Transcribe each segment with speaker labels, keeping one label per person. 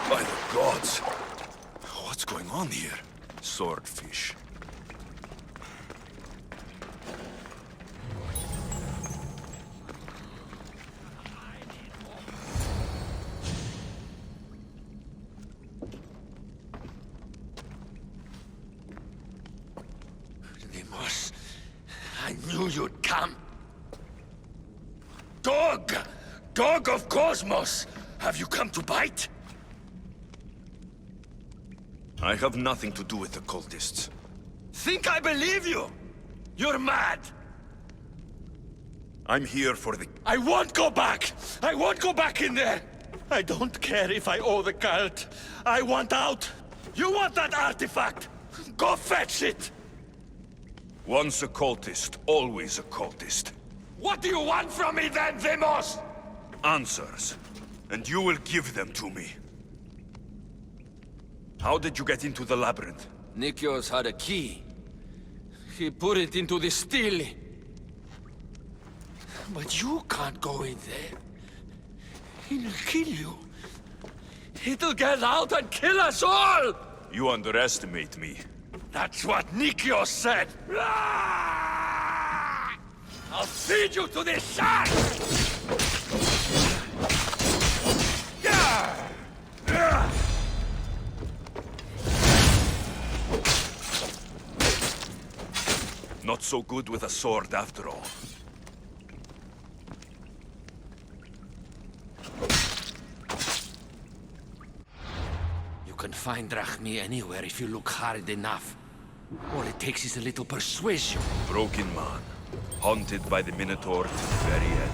Speaker 1: By the gods! What's going on here? Swordfish.
Speaker 2: Animus, I knew you'd come. Dog! Dog of Cosmos! Have you come to bite?
Speaker 1: I have nothing to do with the cultists.
Speaker 2: Think I believe you? You're mad!
Speaker 1: I'm here for the...
Speaker 2: I won't go back! I won't go back in there! I don't care if I owe the cult. I want out! You want that artifact? Go fetch it!
Speaker 1: Once a cultist, always a cultist.
Speaker 2: What do you want from me then, Demos?
Speaker 1: Answers. And you will give them to me. How did you get into the labyrinth?
Speaker 2: Nikios had a key. He put it into the stele. But you can't go in there. He'll kill you. It'll get out and kill us all!
Speaker 1: You underestimate me.
Speaker 2: That's what Nikios said! I'll feed you to the sun!
Speaker 1: Not so good with a sword after all.
Speaker 2: You can find Drachmi anywhere if you look hard enough. All it takes is a little persuasion.
Speaker 1: Broken man. Haunted by the Minotaur to the very end.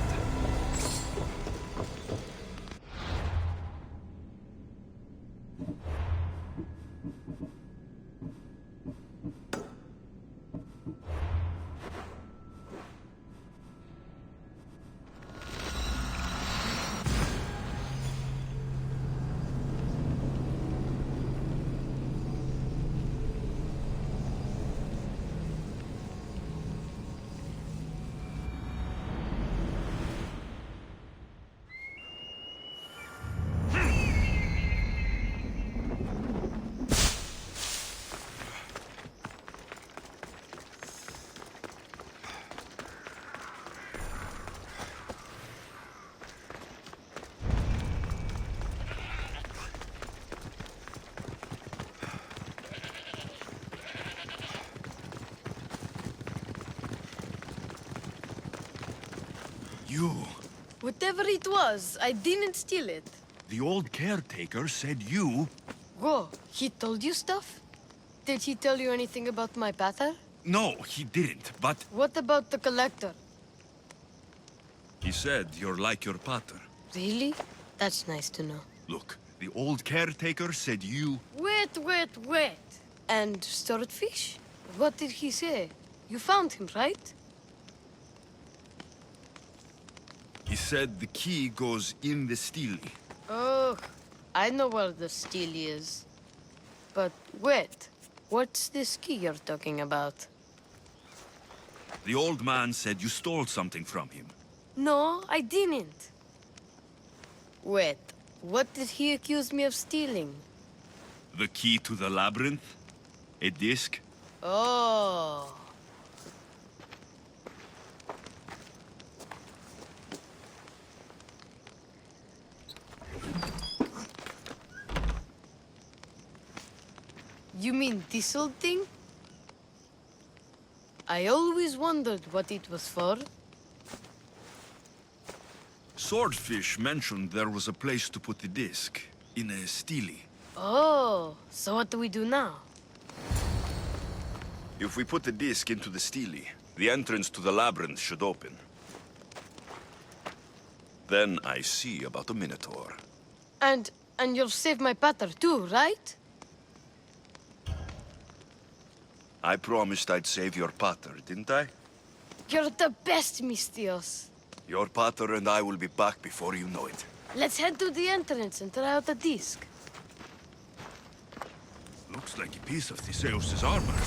Speaker 3: You.
Speaker 4: Whatever it was, I didn't steal it.
Speaker 3: The old caretaker said you...
Speaker 4: Whoa, he told you stuff? Did he tell you anything about my pater?
Speaker 3: No, he didn't, but...
Speaker 4: What about the collector?
Speaker 3: He said you're like your pater.
Speaker 4: Really? That's nice to know.
Speaker 3: Look, the old caretaker said you...
Speaker 4: Wait. And swordfish? What did he say? You found him, right?
Speaker 3: said the key goes in the stele.
Speaker 4: Oh, I know where the steel is. But wait, what's this key you're talking about?
Speaker 3: The old man said you stole something from him.
Speaker 4: No, I didn't. Wait, what did he accuse me of stealing?
Speaker 3: The key to the labyrinth? A disc?
Speaker 4: Oh. You mean this old thing? I always wondered what it was for.
Speaker 3: Swordfish mentioned there was a place to put the disc. In a stele.
Speaker 4: Oh, so what do we do now?
Speaker 1: If we put the disc into the stele, the entrance to the labyrinth should open. Then I see about the Minotaur.
Speaker 4: And you'll save my pater too, right?
Speaker 1: I promised I'd save your pater, didn't I?
Speaker 4: You're the best, Mistios.
Speaker 1: Your pater and I will be back before you know it.
Speaker 4: Let's head to the entrance and try out the disc.
Speaker 3: Looks like a piece of Theseus' armor.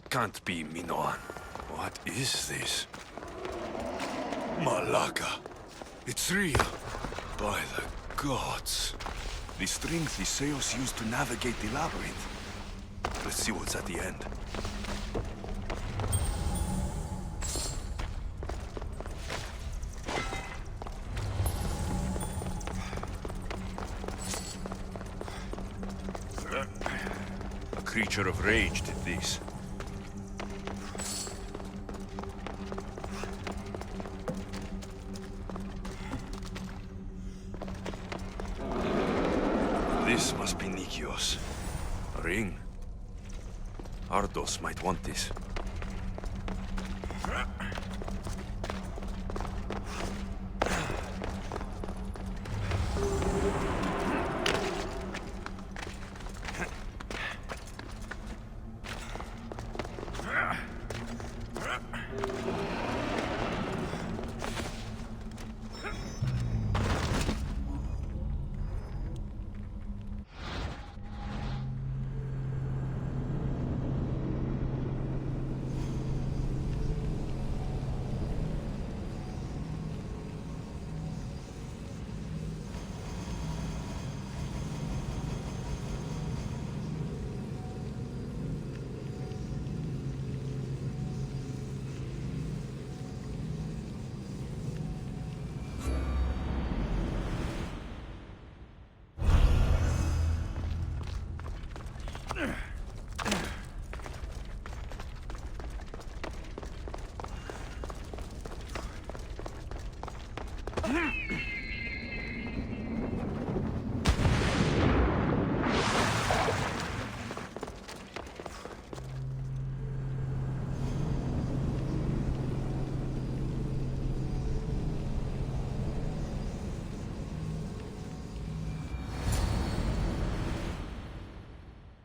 Speaker 1: Can't be Minoan. What is this? Malaka. It's real. By the gods. The string Theseus used to navigate the labyrinth. Let's see what's at the end. A creature of rage did this. This must be Nikios. A ring. Ardos might want this.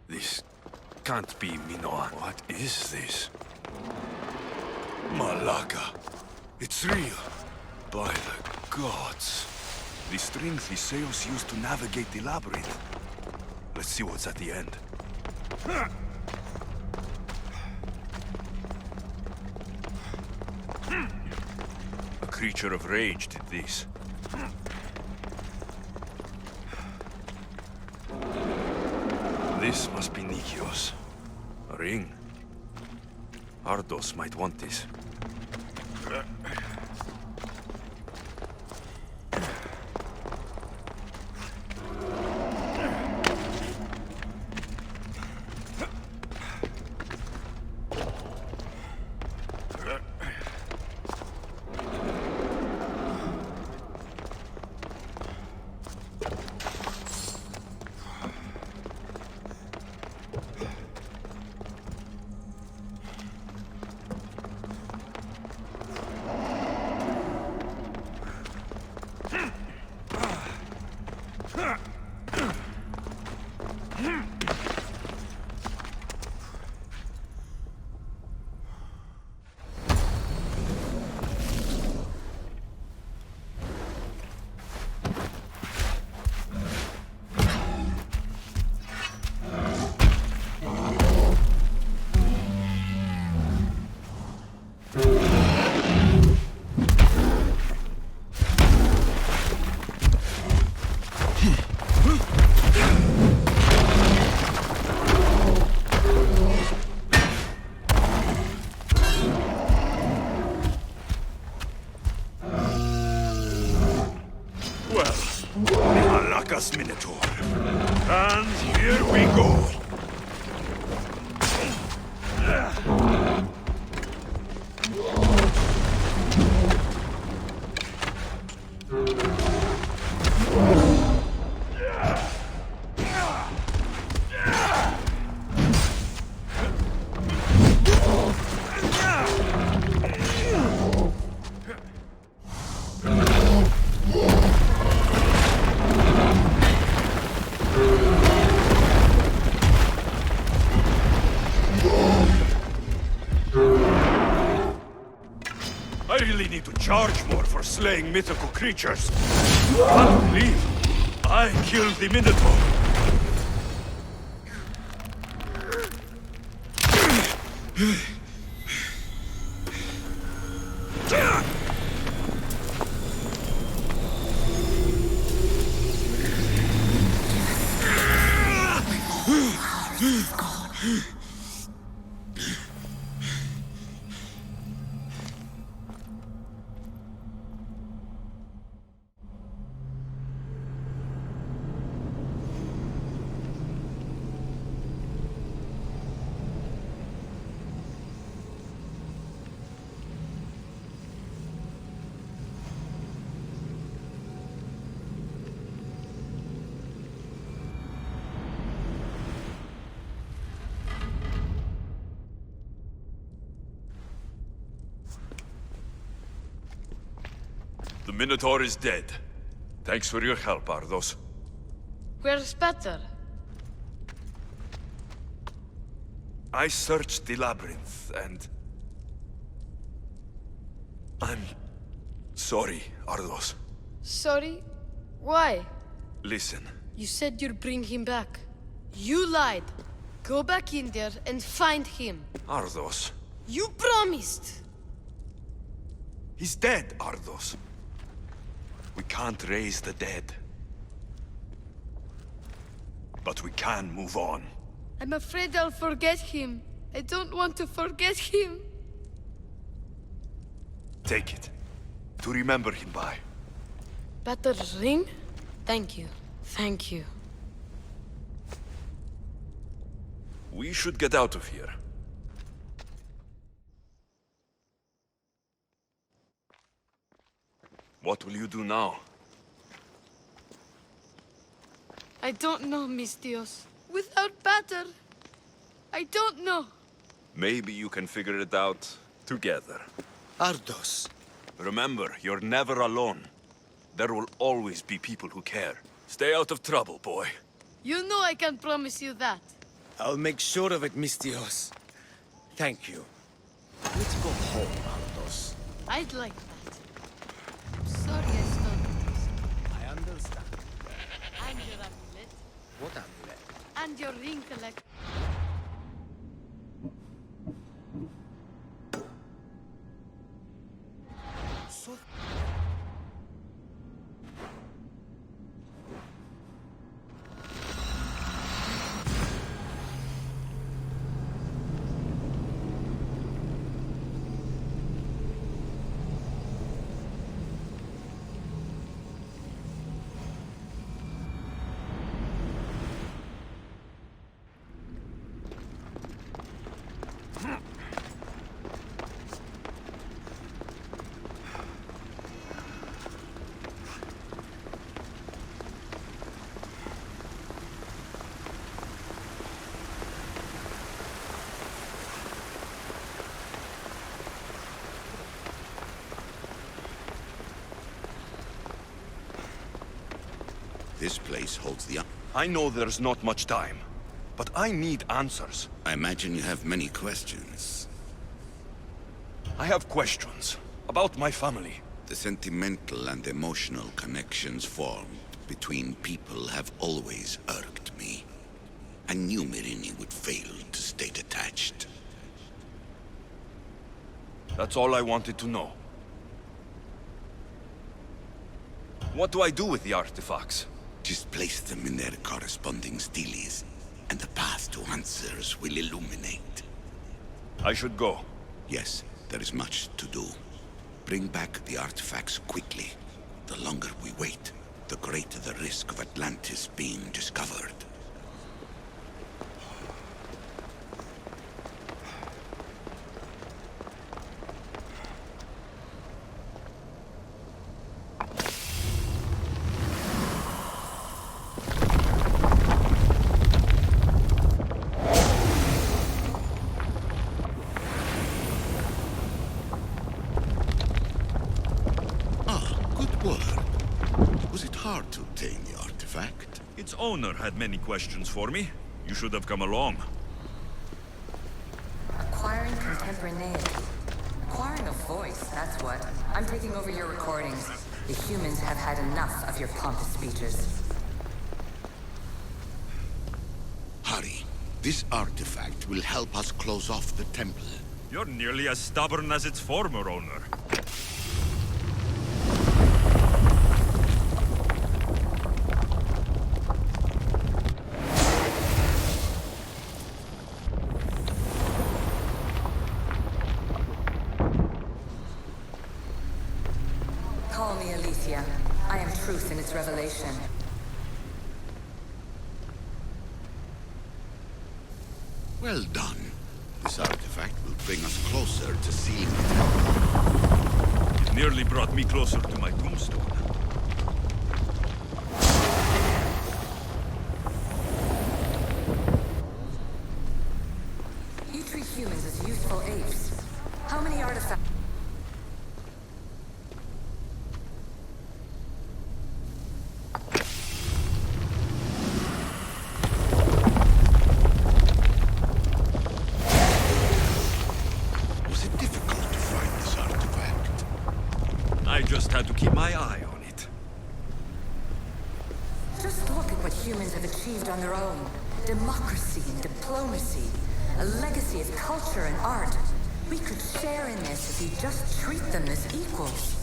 Speaker 1: This can't be Minoan. What is this? Malaka. It's real. By the gods. The strength the sails use to navigate the labyrinth. Let's see what's at the end. A creature of rage did this. This must be Nikios. A ring. Ardos might want this. Minotaur. And here we go. Charge more for slaying mythical creatures. Can't believe I killed the Minotaur. The Minotaur is dead. Thanks for your help, Ardos.
Speaker 4: Where's Peter?
Speaker 1: I searched the labyrinth, and... I'm... sorry, Ardos.
Speaker 4: Sorry? Why?
Speaker 1: Listen.
Speaker 4: You said you'd bring him back. You lied. Go back in there and find him.
Speaker 1: Ardos.
Speaker 4: You promised!
Speaker 1: He's dead, Ardos. We can't raise the dead. But we can move on.
Speaker 4: I'm afraid I'll forget him. I don't want to forget him.
Speaker 1: Take it. To remember him by.
Speaker 4: Peter's ring? Thank you. Thank you.
Speaker 1: We should get out of here. What will you do now?
Speaker 4: I don't know, Mistios. Without Peter, I don't know.
Speaker 1: Maybe you can figure it out together.
Speaker 2: Ardos.
Speaker 1: Remember, you're never alone. There will always be people who care. Stay out of trouble, boy.
Speaker 4: You know I can promise you that.
Speaker 2: I'll make sure of it, Mistios. Thank you. Let's go home, Ardos.
Speaker 4: I'd like that. I'm sorry I stole it.
Speaker 5: I understand.
Speaker 4: And your amulet.
Speaker 5: What amulet?
Speaker 4: And your ring collect.
Speaker 5: So...
Speaker 6: This place holds the...
Speaker 1: I know there's not much time, but I need answers.
Speaker 6: I imagine you have many questions.
Speaker 1: I have questions about my family.
Speaker 6: The sentimental and emotional connections formed between people have always irked me. I knew Myrini would fail to stay detached.
Speaker 1: That's all I wanted to know. What do I do with the artifacts?
Speaker 6: Just place them in their corresponding steles, and the path to answers will illuminate.
Speaker 1: I should go.
Speaker 6: Yes, there is much to do. Bring back the artifacts quickly. The longer we wait, the greater the risk of Atlantis being discovered. Hard to obtain the artifact.
Speaker 3: Its owner had many questions for me. You should have come along.
Speaker 7: Acquiring contemporaneity. Acquiring a voice, that's what. I'm taking over your recordings. The humans have had enough of your pompous speeches.
Speaker 6: Hurry. This artifact will help us close off the temple.
Speaker 3: You're nearly as stubborn as its former owner.
Speaker 7: Call me Alicia. I am truth in its revelation.
Speaker 6: Well done. This artifact will bring us closer to seeing the temple.
Speaker 3: It nearly brought me closer to my tombstone.
Speaker 7: You treat humans as useful apes. How many artifacts?
Speaker 6: Was it difficult to find this artifact?
Speaker 3: I just had to keep my eye on it.
Speaker 7: Just look at what humans have achieved on their own. Democracy and diplomacy. A legacy of culture and art. We could share in this if we just treat them as equals.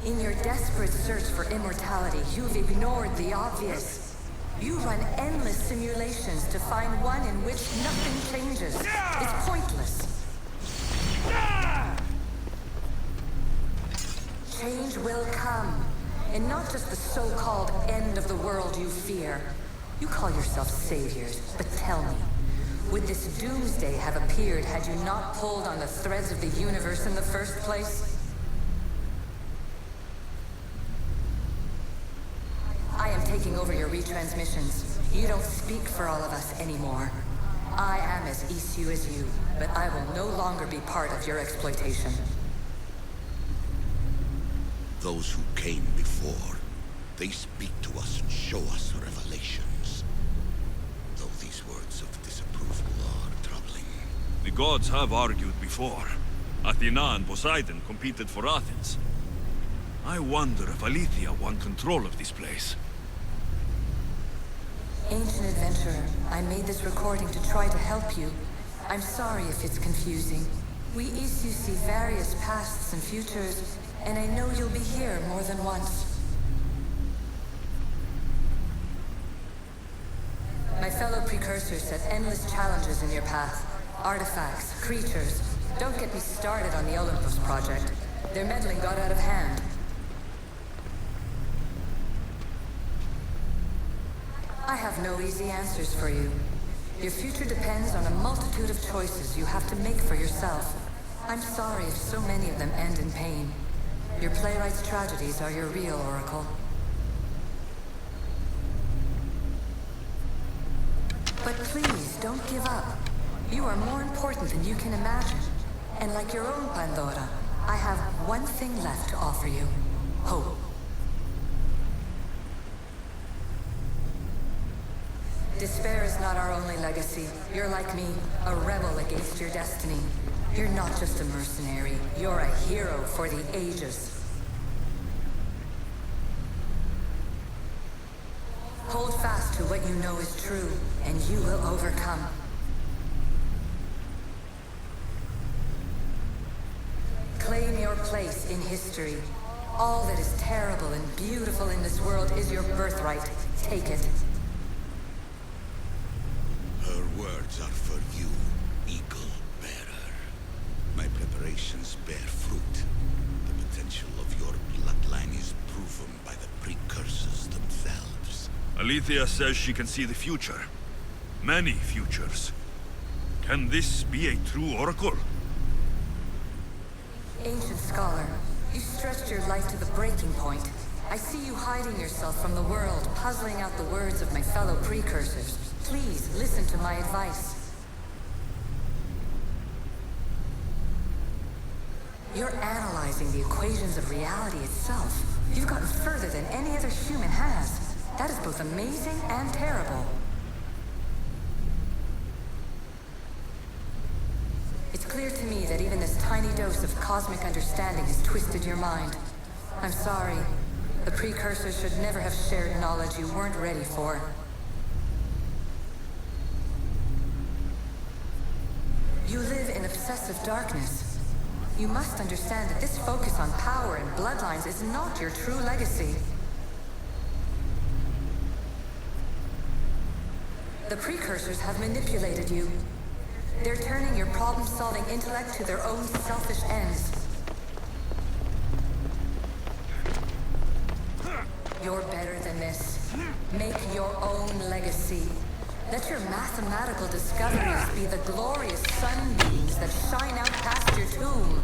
Speaker 7: In your desperate search for immortality, you've ignored the obvious. You run endless simulations to find one in which nothing changes. It's pointless. Change will come. And not just the so-called end of the world you fear. You call yourself saviors, but tell me, would this doomsday have appeared had you not pulled on the threads of the universe in the first place? I am taking over your retransmissions. You don't speak for all of us anymore. I am as issue as you, but I will no longer be part of your exploitation.
Speaker 6: Those who came before, they speak to us and show us revelations. Though these words of disapproval are troubling.
Speaker 3: The gods have argued before. Athena and Poseidon competed for Athens. I wonder if Aletheia won control of this place.
Speaker 7: Ancient adventurer, I made this recording to try to help you. I'm sorry if it's confusing. We issue see various pasts and futures, and I know you'll be here more than once. My fellow precursors set endless challenges in your path. Artifacts, creatures. Don't get me started on the Olympus project. Their meddling got out of hand. I have no easy answers for you. Your future depends on a multitude of choices you have to make for yourself. I'm sorry if so many of them end in pain. Your playwright's tragedies are your real oracle. But please, don't give up. You are more important than you can imagine. And like your own Pandora, I have one thing left to offer you. Hope. Despair is not our only legacy. You're like me, a rebel against your destiny. You're not just a mercenary, you're a hero for the ages. Hold fast to what you know is true, and you will overcome. Claim your place in history. All that is terrible and beautiful in this world is your birthright. Take it.
Speaker 6: Her words are for you, Eagle Bearer. My preparations bear fruit. The potential of your bloodline is proven by the precursors themselves.
Speaker 3: Aletheia says she can see the future. Many futures. Can this be a true oracle?
Speaker 7: Ancient scholar, you stretched your life to the breaking point. I see you hiding yourself from the world, puzzling out the words of my fellow precursors. Please, listen to my advice. You're analyzing the equations of reality itself. You've gotten further than any other human has. That is both amazing and terrible. It's clear to me that even this tiny dose of cosmic understanding has twisted your mind. I'm sorry. The precursors should never have shared knowledge you weren't ready for. You live in obsessive darkness. You must understand that this focus on power and bloodlines is not your true legacy. The precursors have manipulated you. They're turning your problem-solving intellect to their own selfish ends. You're better than this. Make your own legacy. Let your mathematical discoveries be the glorious sunbeams that shine out past your tomb.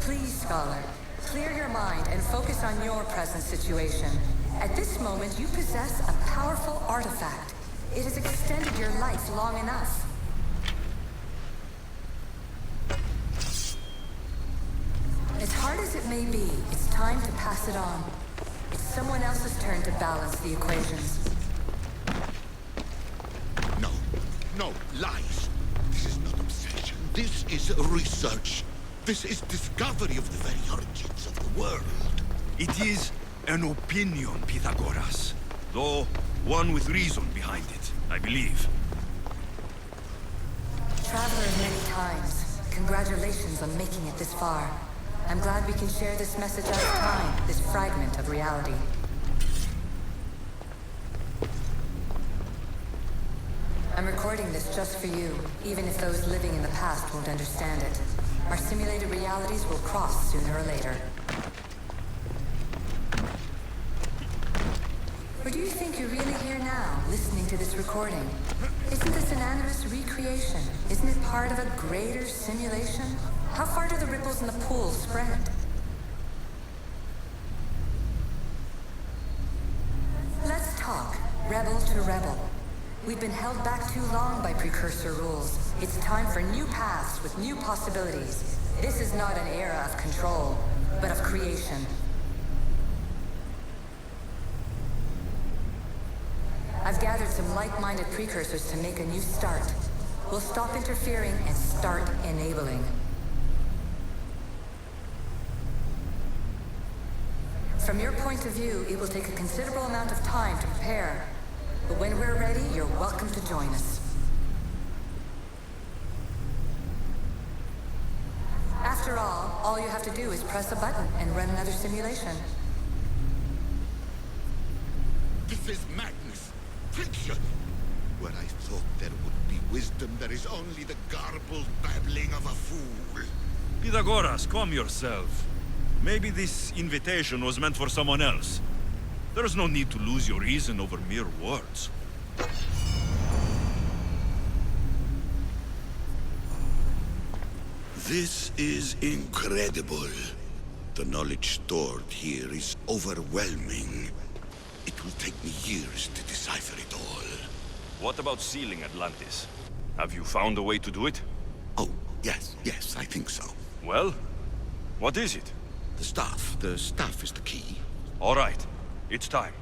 Speaker 7: Please, scholar, clear your mind and focus on your present situation. At this moment, you possess a powerful artifact. It has extended your life long enough. As hard as it may be, it's time to pass it on. It's someone else's turn to balance the equations.
Speaker 6: No, lies. This is not obsession. This is research. This is discovery of the very origins of the world.
Speaker 3: It is an opinion, Pythagoras. Though, one with reason behind it, I believe.
Speaker 7: Traveler many times. Congratulations on making it this far. I'm glad we can share this message out of time, this fragment of reality. I'm recording this just for you, even if those living in the past won't understand it. Our simulated realities will cross sooner or later. Or do you think you're really here now, listening to this recording? Isn't this an Animus recreation? Isn't it part of a greater simulation? How far do the ripples in the pool spread? Let's talk, rebel to rebel. We've been held back too long by precursor rules. It's time for new paths with new possibilities. This is not an era of control, but of creation. I've I've gathered some like-minded precursors to make a new start. We'll stop interfering and start enabling. From your point of view, it will take a considerable amount of time to prepare. But when we're ready, you're welcome to join us. After all you have to do is press a button and run another simulation.
Speaker 6: This is madness. Fiction. Where I thought there would be wisdom, there is only the garbled babbling of a fool.
Speaker 3: Pythagoras, calm yourself. Maybe this invitation was meant for someone else. There is no need to lose your reason over mere words.
Speaker 6: This is incredible. The knowledge stored here is overwhelming. It will take me years to decipher it all.
Speaker 3: What about sealing Atlantis? Have you found a way to do it?
Speaker 6: Oh, yes, I think so.
Speaker 3: Well, what is it?
Speaker 6: The staff is the key.
Speaker 3: All right, it's time.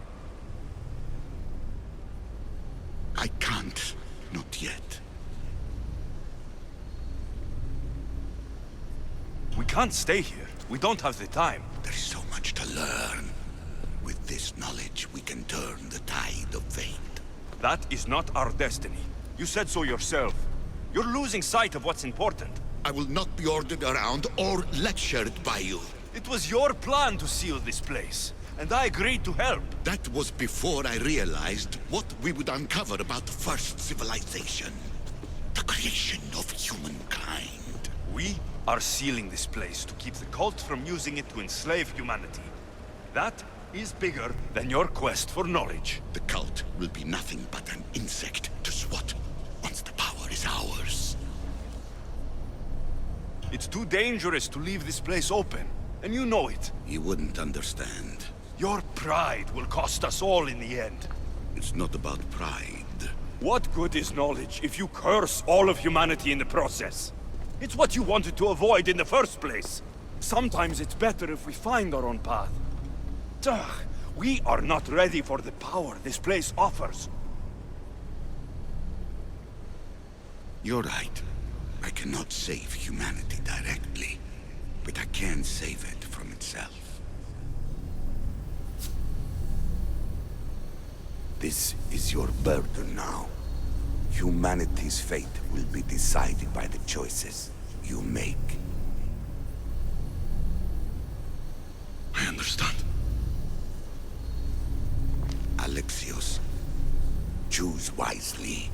Speaker 6: I can't, not yet.
Speaker 3: We can't stay here. We don't have the time.
Speaker 6: There's so much to learn. With this knowledge, we can turn the tide of fate.
Speaker 3: That is not our destiny. You said so yourself. You're losing sight of what's important.
Speaker 6: I will not be ordered around or lectured by you.
Speaker 3: It was your plan to seal this place, and I agreed to help.
Speaker 6: That was before I realized what we would uncover about the first civilization. The creation of humankind.
Speaker 3: We are sealing this place to keep the cult from using it to enslave humanity. That is bigger than your quest for knowledge.
Speaker 6: The cult will be nothing but an insect to swat once the power is ours.
Speaker 3: It's too dangerous to leave this place open, and you know it.
Speaker 6: You wouldn't understand.
Speaker 3: Your pride will cost us all in the end.
Speaker 6: It's not about pride.
Speaker 3: What good is knowledge if you curse all of humanity in the process? It's what you wanted to avoid in the first place. Sometimes it's better if we find our own path. Ugh, we are not ready for the power this place offers.
Speaker 6: You're right. I cannot save humanity directly, but I can save it from itself. This is your burden now. Humanity's fate will be decided by the choices you make.
Speaker 3: I understand.
Speaker 6: Alexios, choose wisely.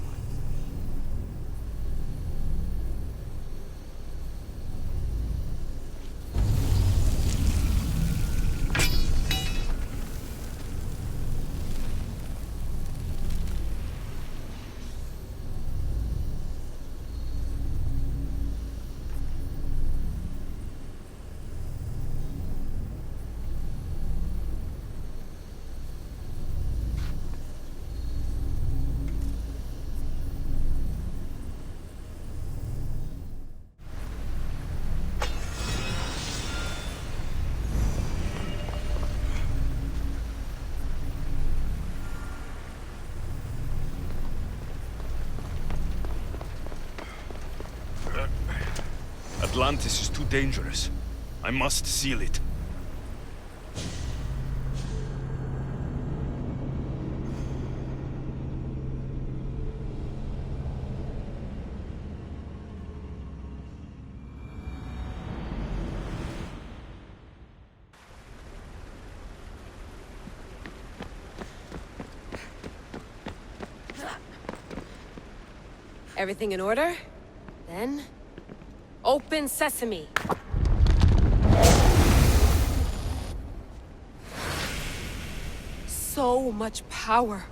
Speaker 3: Atlantis is too dangerous. I must seal it.
Speaker 8: Everything in order? Then... open sesame! So much power.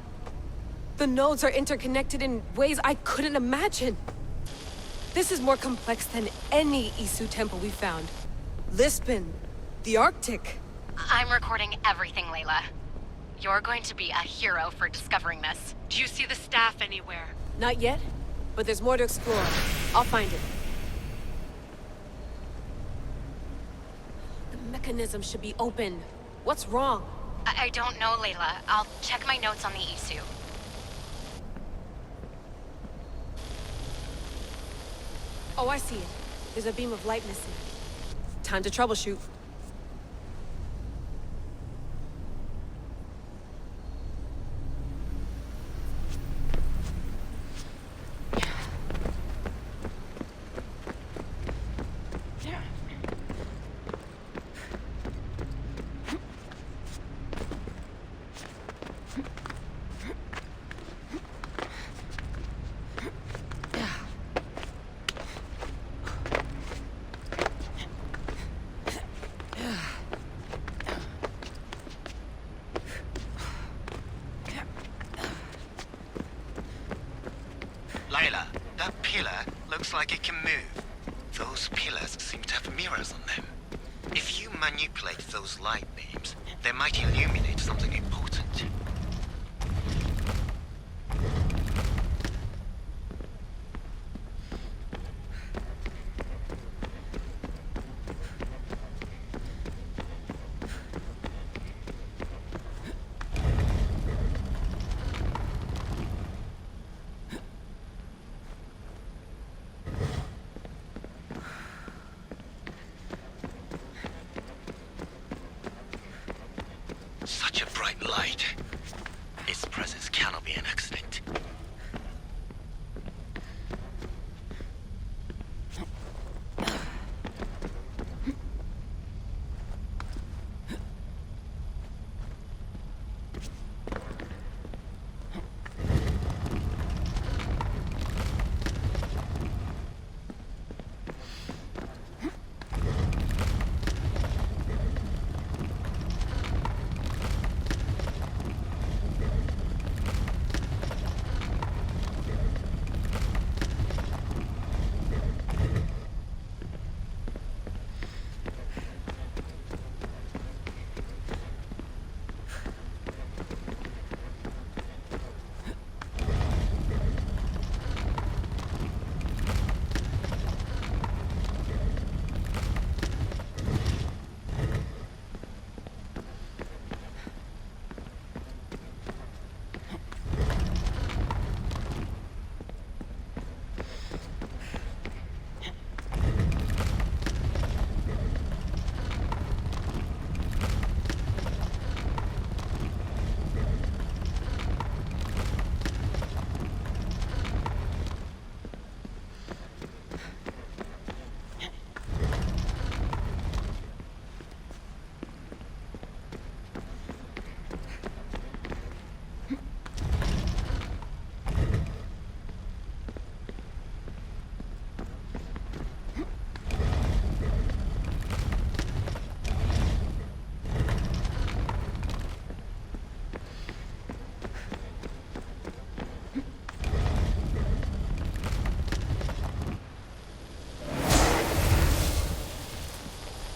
Speaker 8: The nodes are interconnected in ways I couldn't imagine. This is more complex than any Isu temple we found. Lisbon, the Arctic.
Speaker 9: I'm recording everything, Layla. You're going to be a hero for discovering this. Do you see the staff anywhere?
Speaker 8: Not yet, but there's more to explore. I'll find it. The mechanism should be open. What's wrong?
Speaker 9: I don't know, Layla. I'll check my notes on the Isu.
Speaker 8: Oh, I see it. There's a beam of light missing. Time to troubleshoot.
Speaker 5: Layla, that pillar looks like it can move. Those pillars seem to have mirrors on them. If you manipulate those light beams, they might illuminate something important. Such a bright light. Its presence cannot be an accident.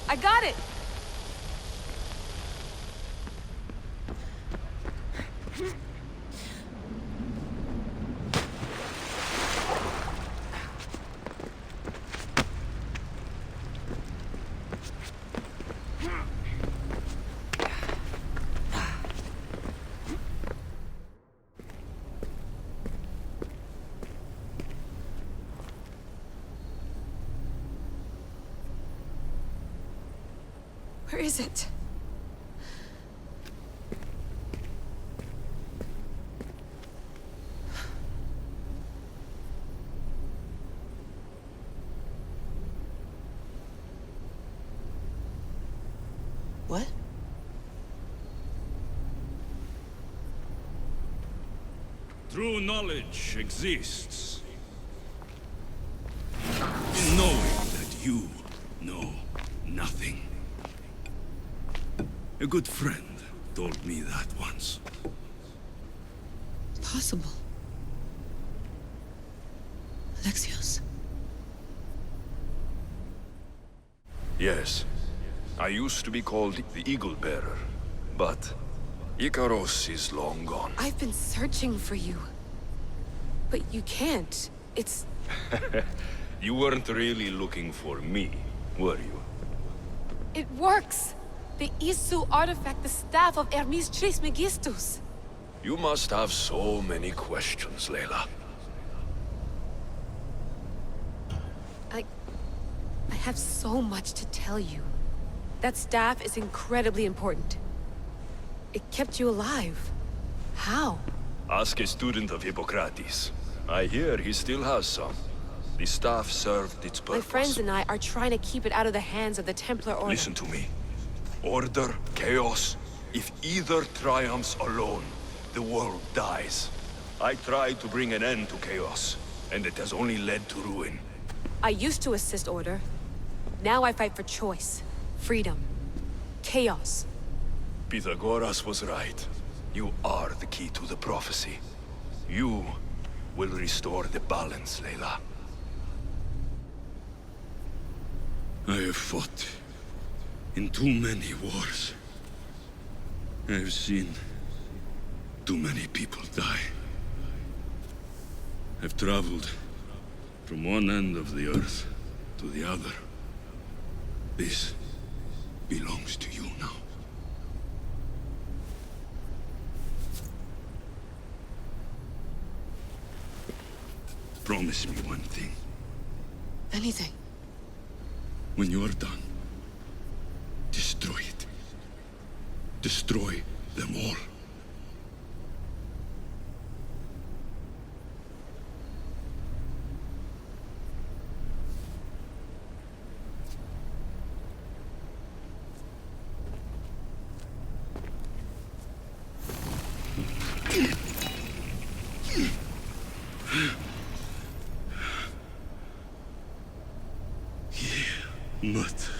Speaker 8: I got it! Where is it? What?
Speaker 3: True knowledge exists in knowing that you know nothing. A good friend told me that once.
Speaker 8: Possible. Alexios?
Speaker 1: Yes. I used to be called the Eagle Bearer, but Icaros is long gone.
Speaker 8: I've been searching for you. But you can't. It's...
Speaker 1: You weren't really looking for me, were you?
Speaker 8: It works! The Isu artifact, the Staff of Hermes Trismegistus.
Speaker 1: You must have so many questions, Layla.
Speaker 8: have so much to tell you. That staff is incredibly important. It kept you alive. How?
Speaker 3: Ask a student of Hippocrates. I hear he still has some. The staff served its purpose.
Speaker 8: My friends and I are trying to keep it out of the hands of the Templar Order.
Speaker 3: Listen to me. Order, chaos. If either triumphs alone, the world dies. I tried to bring an end to chaos, and it has only led to ruin.
Speaker 8: I used to assist Order. Now I fight for choice, freedom, chaos.
Speaker 3: Pythagoras was right. You are the key to the prophecy. You will restore the balance, Layla.
Speaker 6: I have fought in too many wars. I have seen too many people die. I've traveled from one end of the earth to the other. This belongs to you now. Promise me one thing.
Speaker 8: Anything.
Speaker 6: When you are done, destroy it. Destroy them all. But